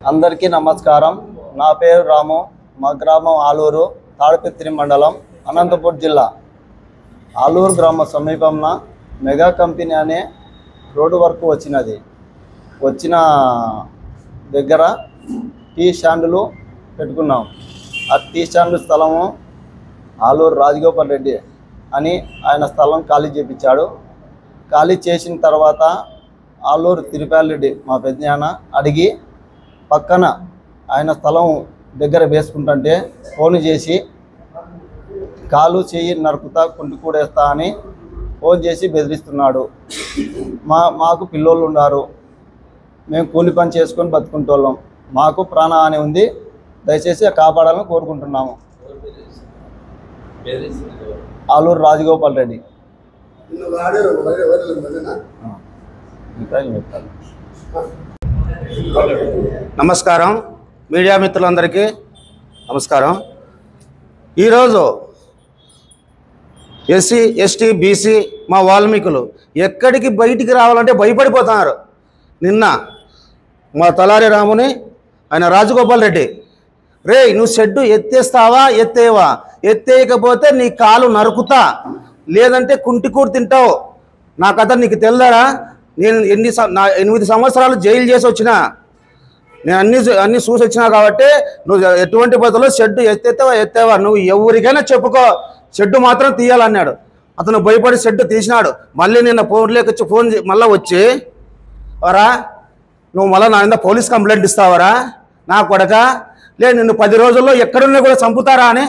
అందరికీ నమస్కారం. నా పేరు రాము. మా గ్రామం ఆలూరు, తాడిపత్రి మండలం, అనంతపూర్ జిల్లా. ఆలూరు గ్రామ సమీపంలో మెగా కంపెనీ అనే రోడ్డు వర్క్ వచ్చిన దగ్గర టీ స్టాండ్లు పెట్టుకున్నాం. ఆ టీ స్టాండ్ స్థలము ఆలూరు రాజగోపాల్ రెడ్డి అని ఆయన స్థలం ఖాళీ చేయించాడు. ఖాళీ చేసిన తర్వాత ఆలూరు తిరుపాల్ రెడ్డి మా పెద్దనాన్న అడిగి పక్కన ఆయన స్థలం దగ్గర వేసుకుంటుంటే ఫోన్ చేసి కాలు చెయ్యి నరుకుతా కుంటి కూడేస్తా అని ఫోన్ చేసి బెదిరిస్తున్నాడు. మాకు పిల్లోళ్ళు ఉన్నారు, మేము కూలి పని చేసుకొని బతుకుంటోళ్ళం, మాకు ప్రాణహాని ఉంది, దయచేసి కాపాడాలని కోరుకుంటున్నాము. ఆలూరు రాజగోపాల్ రెడ్డి. నమస్కారం, మీడియా మిత్రులందరికీ నమస్కారం. ఈరోజు ఎస్సీ ఎస్టీ బీసీ మా వాల్మీకులు ఎక్కడికి బయటికి రావాలంటే భయపడిపోతున్నారు. నిన్న మా తలారి రాముని ఆయన రాజగోపాల్ రెడ్డి, రే నువ్వు షెడ్డు ఎత్తేస్తావా ఎత్తేవా, ఎత్తేయకపోతే నీ కాలు నరుకుతా, లేదంటే కుంటికూరు తింటావు, నా కథ నీకు తెల్దారా, నేను 8 సంవత్సరాలు జైలు చేసి వచ్చినా, నేను అన్నీ చూసి వచ్చినా కాబట్టి నువ్వు ఎటువంటి పద్ధతిలో షెడ్డు ఎత్తేవా నువ్వు ఎవరికైనా చెప్పుకో, షెడ్డు మాత్రం తీయాలన్నాడు. అతను భయపడి షెడ్డు తీసినాడు. మళ్ళీ నిన్న ఫోన్ మళ్ళీ వచ్చి, వరా నువ్వు మళ్ళీ నా మీద పోలీస్ కంప్లైంట్ ఇస్తావరా నా కొడక, లే నిన్ను 10 రోజుల్లో ఎక్కడున్నా కూడా చంపుతారా అని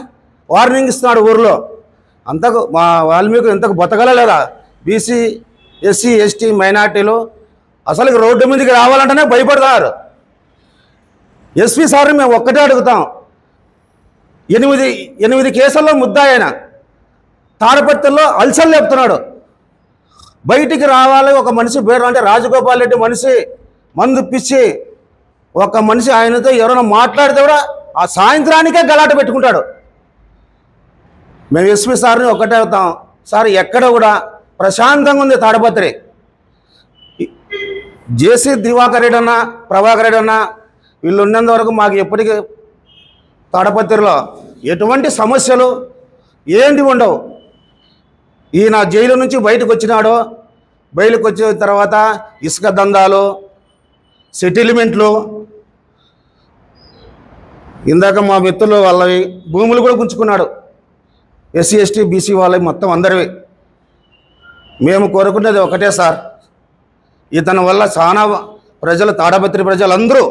వార్నింగ్ ఇస్తున్నాడు ఊర్లో. అంతకు మా వాల్మీకులు ఎంతకు బతకలేరా, బీసీ ఎస్సీ ఎస్టీ మైనార్టీలు అసలు రోడ్డు మీదకి రావాలంటేనే భయపడతారు. ఎస్పీ సార్ని మేము ఒక్కటే అడుగుతాం, 8 కేసుల్లో ముద్దాయన తాడపత్రిలో అల్సలు లేపుతున్నాడు, బయటికి రావాలి. ఒక మనిషి పేరు అంటే రాజగోపాల్ రెడ్డి మనిషి మందు పిచ్చి, ఒక మనిషి ఆయనతో ఎవరైనా మాట్లాడితే కూడా ఆ సాయంత్రానికే గలాట పెట్టుకుంటాడు. మేము ఎస్పీ సార్ని ఒక్కటే అడుగుతాం, సార్ ఎక్కడ కూడా ప్రశాంతంగా ఉంది తాడపత్రి. జేసీ దివాకర్ రెడ్డి అన్న ప్రభాకర్ రెడ్డి అన్న వీళ్ళు ఉన్నంత వరకు మాకు ఎప్పటికీ తాడపత్రిలో ఎటువంటి సమస్యలు ఏంటి ఉండవు. ఈయన జైలు నుంచి బయటకు వచ్చినాడు, బయటకు వచ్చిన తర్వాత ఇసుక దందాలు, సెటిల్మెంట్లు, ఇందాక మా మిత్రులు వాళ్ళవి భూములు కూడా గుంచుకున్నాడు. ఎస్సీ ఎస్టీ బీసీ వాళ్ళవి మొత్తం అందరివి. మేము కోరుకునేది ఒకటే సార్, ఇతని వల్ల చాలా ప్రజలు, తాడపత్రి ప్రజలందరూ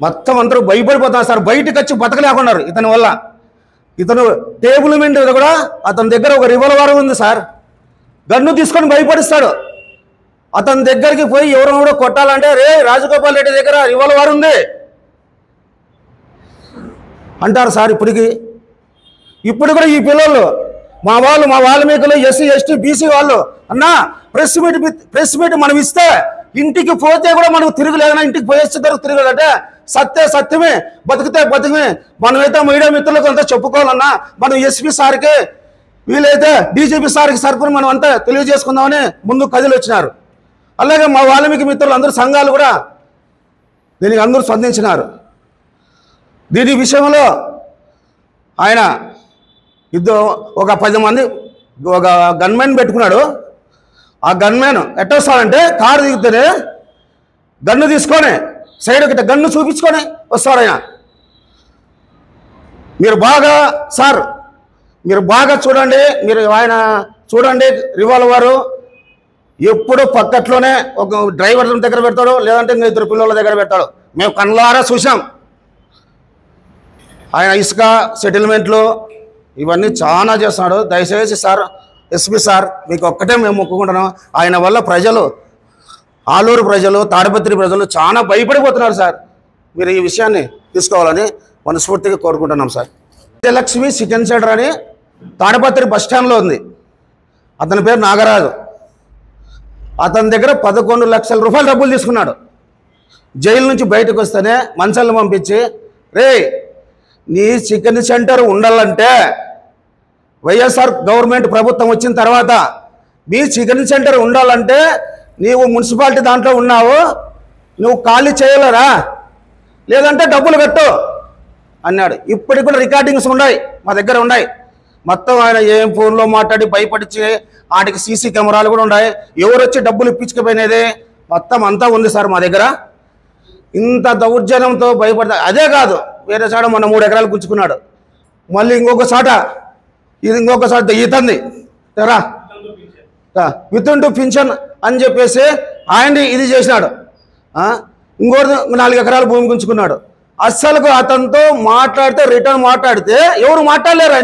మొత్తం అందరూ భయపడిపోతున్నారు సార్, బయటకు వచ్చి బతకలేకున్నారు ఇతని వల్ల. ఇతను టేబుల్ మీద కూడా అతని దగ్గర ఒక రివాల్వర్ ఉంది సార్, గన్ను తీసుకొని భయపడిస్తాడు. అతని దగ్గరికి పోయి ఎవరైనా కూడా కొట్టాలంటే, రే రాజగోపాల్ రెడ్డి దగ్గర రివాల్వర్ ఉంది అంటారు సార్. ఇప్పుడు కూడా ఈ పిల్లలు మా వాల్మీకులు ఎస్సీ ఎస్టీ బీసీ వాళ్ళు అన్నా ప్రెస్ మీట్ మనం ఇస్తే ఇంటికి పోతే కూడా మనకు తిరగలేదన్నా, ఇంటికి పోయేస్తే తిరగలేదంటే సత్యమే, బతికితే బతికమే. మనమైతే మీడియా మిత్రులకు అంతా చెప్పుకోవాలన్నా, మనం ఎస్పీ సార్కి వీలైతే డీజీపీ సార్కి సరుకుని మనం అంతా తెలియజేసుకుందామని ముందు కదిలి వచ్చినారు. అలాగే మా వాల్మీకి మిత్రులు అందరూ సంఘాలు కూడా దీనికి అందరూ స్పందించినారు. దీని విషయంలో ఆయన ఒక 10 మంది ఒక గన్మెన్ పెట్టుకున్నాడు. ఆ గన్మెన్ ఎట్టొస్తాడంటే కారు దిగుతూనే గన్ను తీసుకొని సైడ్ గిట్ట గన్ను చూపించుకొని వస్తాడు ఆయన. మీరు బాగా చూడండి, ఆయన చూడండి, రివాల్వరు ఎప్పుడు పక్కట్లోనే ఒక డ్రైవర్ దగ్గర పెడతాడు, లేదంటే 2 పిల్లల దగ్గర పెడతాడు. మేము కళ్ళారా చూసాం. ఆయన ఇసుక సెటిల్మెంట్లు ఇవన్నీ చాలా చేస్తున్నాడు. దయచేసి సార్, ఎస్పీ సార్, మీకు ఒక్కటే మేము మొక్కుకుంటున్నాం, ఆయన వల్ల ప్రజలు, ఆలూరు ప్రజలు, తాడిపత్రి ప్రజలు చాలా భయపడిపోతున్నారు సార్. మీరు ఈ విషయాన్ని తీసుకోవాలని మనస్ఫూర్తిగా కోరుకుంటున్నాం సార్. విజయలక్ష్మి చికెన్ సెంటర్ అని తాడిపత్రి బస్టాండ్లో ఉంది. అతని పేరు నాగరాజు. అతని దగ్గర 11 లక్షల రూపాయలు డబ్బులు తీసుకున్నాడు. జైలు నుంచి బయటకు వస్తేనే మంచాలను పంపించి, రే నీ చికెన్ సెంటర్ ఉండాలంటే వైఎస్ఆర్ గవర్నమెంట్ ప్రభుత్వం వచ్చిన తర్వాత మీ చికెన్ సెంటర్ ఉండాలంటే నీవు మున్సిపాలిటీ దాంట్లో ఉన్నావు, నువ్వు ఖాళీ చేయలేరా, లేదంటే డబ్బులు కట్టు అన్నాడు. ఇప్పటికి కూడా రికార్డింగ్స్ ఉన్నాయి, మా దగ్గర ఉన్నాయి. మొత్తం ఆయన ఏం ఫోన్లో మాట్లాడి భయపడిచి వాటికి సీసీ కెమెరాలు కూడా ఉన్నాయి. ఎవరు వచ్చి డబ్బులు ఇప్పించుకుపోయినది మొత్తం అంతా ఉంది సార్ మా దగ్గర. ఇంత దౌర్జన్యంతో భయపడతా. అదే కాదు, వేరే చాట మొన్న 3 ఎకరాలు గుంచుకున్నాడు. మళ్ళీ ఇంకొక చాట ఈతంది రా విత్ టు పింఛన్ అని చెప్పేసి ఆయన్ని ఇది చేసినాడు. ఇంకోటి 4 ఎకరాల భూమి గుంచుకున్నాడు. అస్సలు అతనితో మాట్లాడితే రిటర్న్ మాట్లాడితే ఎవరు మాట్లాడలేరు.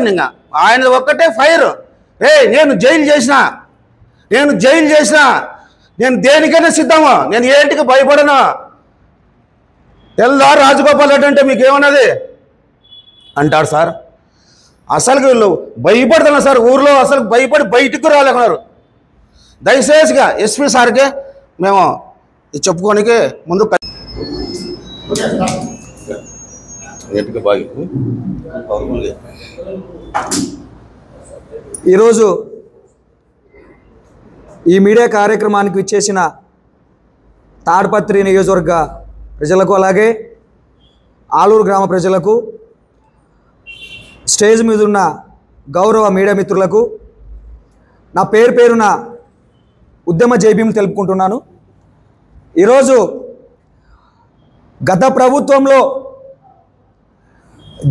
ఆయన ఒక్కటే ఫైర్. నేను జైలు చేసిన, నేను దేనికైనా సిద్ధమా, నేను ఏంటికి భయపడను. తెల్దా రాజగోపాల్ రెడ్డి అంటే మీకేమన్నది అంటాడు సార్. అసలు వీళ్ళు భయపడుతున్నారు సార్. ఊర్లో అసలు భయపడి బయటికి రాలేకున్నారు. దయచేసిగా ఎస్పీ సార్కి మేము చెప్పుకోనికి ముందు ఈరోజు ఈ మీడియా కార్యక్రమానికి విచ్చేసిన తాడిపత్రి నియోజకవర్గ ప్రజలకు, అలాగే ఆలూరు గ్రామ ప్రజలకు, స్టేజ్ మీద ఉన్న గౌరవ మీడియా మిత్రులకు నా పేరున ఉద్యమ జైభీం తెలుపుకుంటున్నాను. ఈరోజు గత ప్రభుత్వంలో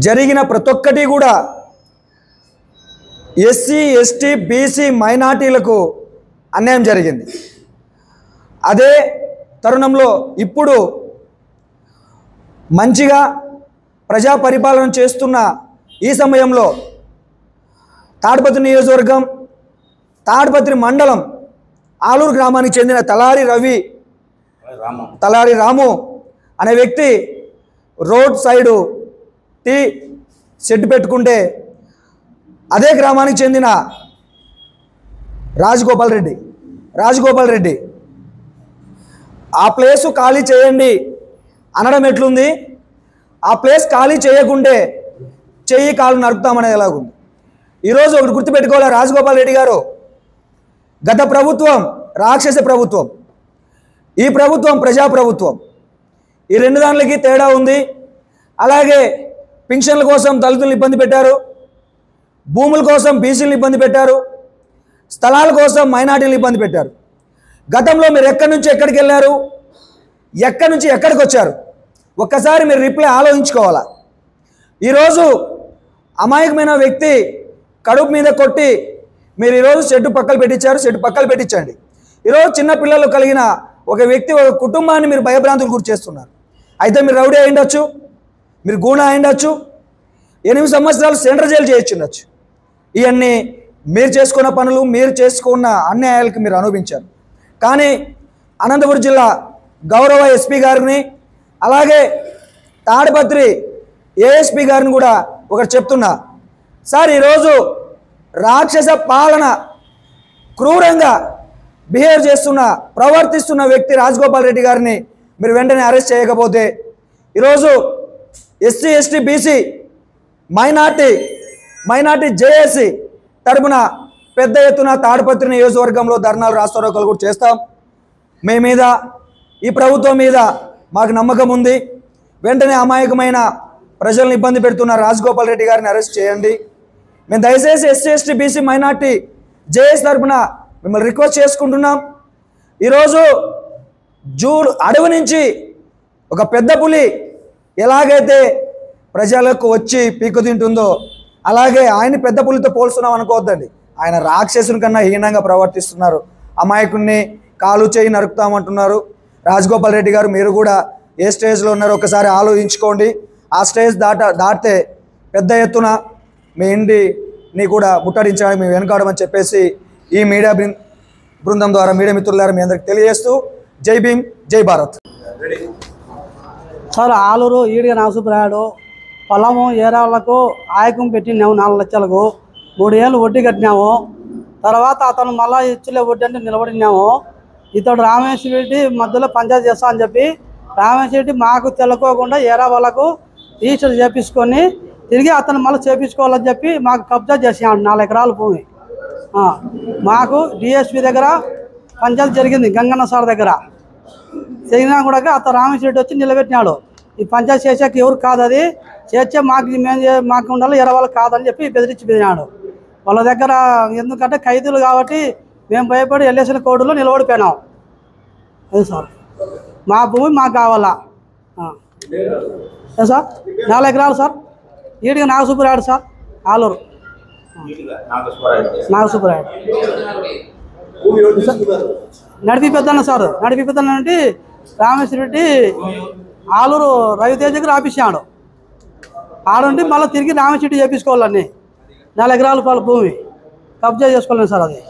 జరిగిన ప్రతి ఒక్కటి కూడా ఎస్సీ, ఎస్టీ, బీసీ, మైనార్టీలకు అన్యాయం జరిగింది. అదే తరుణంలో ఇప్పుడు మంచిగా ప్రజా పరిపాలన చేస్తున్న ఈ సమయంలో తాడిపత్రి నియోజకవర్గం, తాడిపత్రి మండలం, ఆలూరు గ్రామానికి చెందిన తలారి రాము అనే వ్యక్తి రోడ్ సైడు టీ షెడ్ పెట్టుకుంటే అదే గ్రామానికి చెందిన రాజగోపాల్ రెడ్డి ఆ ప్లేసు ఖాళీ చేయండి అనడం ఎట్లుంది, ఆ ప్లేస్ ఖాళీ చేయకుంటే చెయ్యి కాలు నరుకుతామనేది ఎలాగుంది. ఈరోజు ఒకటి గుర్తుపెట్టుకోవాలి, రాజగోపాల్ రెడ్డి గారు, గత ప్రభుత్వం రాక్షస ప్రభుత్వం, ఈ ప్రభుత్వం ప్రజాప్రభుత్వం. ఈ రెండు దానికి తేడా ఉంది. అలాగే పింఛన్ల కోసం దళితులను ఇబ్బంది పెట్టారు, భూముల కోసం బీసీలను ఇబ్బంది పెట్టారు, స్థలాల కోసం మైనార్టీలను ఇబ్బంది పెట్టారు. గతంలో మీరు ఎక్కడి నుంచి ఎక్కడికి వెళ్ళారు, ఎక్కడి నుంచి ఎక్కడికి వచ్చారు, ఒక్కసారి మీరు రిప్లై ఆలోచించుకోవాలా. ఈరోజు అమాయకమైన వ్యక్తి కడుపు మీద కొట్టి మీరు ఈరోజు షెడ్డు పక్కలు పెట్టించారు, షెడ్డు పక్కలు పెట్టించండి. ఈరోజు చిన్న పిల్లలు కలిగిన ఒక వ్యక్తి, ఒక కుటుంబాన్ని మీరు భయభ్రాంతులు గురి చేస్తున్నారు. అయితే మీరు రౌడీ అయిండొచ్చు, మీరు గూండా అయిండొచ్చు, 8 సంవత్సరాలు సెంట్రల్ జైలు చేయొచ్చుండొచ్చు. ఇవన్నీ మీరు చేసుకున్న పనులు, మీరు చేసుకున్న అన్యాయాలకు మీరు అనుభవించారు. కానీ అనంతపురం జిల్లా గౌరవ ఎస్పీ గారిని, అలాగే తాడిపత్రి ఏఎస్పీ గారిని కూడా ఒకటి చెప్తున్నా సార్, ఈరోజు రాక్షస పాలన క్రూరంగా ప్రవర్తిస్తున్న వ్యక్తి రాజగోపాల్ రెడ్డి గారిని మీరు వెంటనే అరెస్ట్ చేయకపోతే ఈరోజు SC, ST, BC, minority JAC తరపున పెద్ద ఎత్తున తాడిపత్రి నియోజకవర్గంలో ధర్నాలు, రాస్తారోకోలు కూడా చేస్తాం. మీ మీద, ఈ ప్రభుత్వం మీద మాకు నమ్మకం ఉంది. వెంటనే అమాయకమైన ప్రజలను ఇబ్బంది పెడుతున్న రాజగోపాల్ రెడ్డి గారిని అరెస్ట్ చేయండి. మేము దయచేసి SC, ST, BC, minority JAC తరపున మిమ్మల్ని రిక్వెస్ట్ చేసుకుంటున్నాం. ఈరోజు అడవి నుంచి ఒక పెద్ద పులి ఎలాగైతే ప్రజలకు వచ్చి పీకు తింటుందో అలాగే ఆయన పెద్ద పులితో పోల్స్తున్నాం అనుకోవద్దండి. ఆయన రాక్షసుని కన్నా హీనంగా ప్రవర్తిస్తున్నారు. అమాయకుడిని కాలు చేయి నరుకుతామంటున్నారు. రాజగోపాల్ రెడ్డి గారు, మీరు కూడా ఏ స్టేజ్లో ఉన్నారో ఒకసారి ఆలోచించుకోండి. ఆ స్టేజ్ దాటితే పెద్ద ఎత్తున మీ ఇంటిని కూడా ముట్టడించడానికి మేము వెనుకాడమని చెప్పేసి ఈ మీడియా బృందం ద్వారా, మీడియా మిత్రుల ద్వారా మీ అందరికి తెలియజేస్తూ జై భీమ్, జై భారత్. సార్, ఆలూరు ఈడిగా నాసుప్రాయాడు పొలము ఏరాళ్లకు ఆయకం పెట్టినాము 4 లక్షలకు, 3 ఏళ్ళు వడ్డీ కట్టినాము. తర్వాత అతను మళ్ళీ ఇచ్చులే వడ్డీ అంటే నిలబడినాము. ఇతడు రామేశ్వర రెడ్డి మధ్యలో పంచాయతీ చేస్తా అని చెప్పి రామేశ్వర రెడ్డి మాకు తెలుకోకుండా ఏరా వాళ్ళకు రిజిస్టర్ చేపించుకొని తిరిగి అతను మళ్ళీ చేపించుకోవాలని చెప్పి మాకు కబ్జా చేసాడు 4 ఎకరాల భూమి. మాకు డిఎస్పీ దగ్గర పంచాయతీ జరిగింది, గంగన్న సార్ దగ్గర జరిగినా కూడా అతను రామేశ్వర రెడ్డి వచ్చి నిలబెట్టినాడు. ఈ పంచాయతీ చేసాక ఎవరు కాదు, అది చేర్చే మాకు ఉండాలి, ఎర వాళ్ళకి కాదని చెప్పి బెదిరించిపోయినాడు. వాళ్ళ దగ్గర ఎందుకంటే ఖైదీలు కాబట్టి మేము భయపడి ఎల్ఎస్ఎల్ కోర్టులో నిలబడిపోయినాం. అది సార్ మా భూమి మాకు కావాలా సార్. 4 ఎకరాలు సార్. ఈడిగా నాగసుబ్బరాయుడు సార్, ఆలూరు నాగసుబ్బరాయుడు. నడిపి పెద్దన్న సార్, నడిపి పెద్దన్న అంటే రామేశ్వర రెడ్డి ఆలూరు రవితేజకి రాపించాడు. ఆడుంటే మళ్ళీ తిరిగి రామేశ్వర రెడ్డి చేపించుకోవాలని 4 ఎకరాల భూమి కబ్జా చేసుకోలేను సార్. అది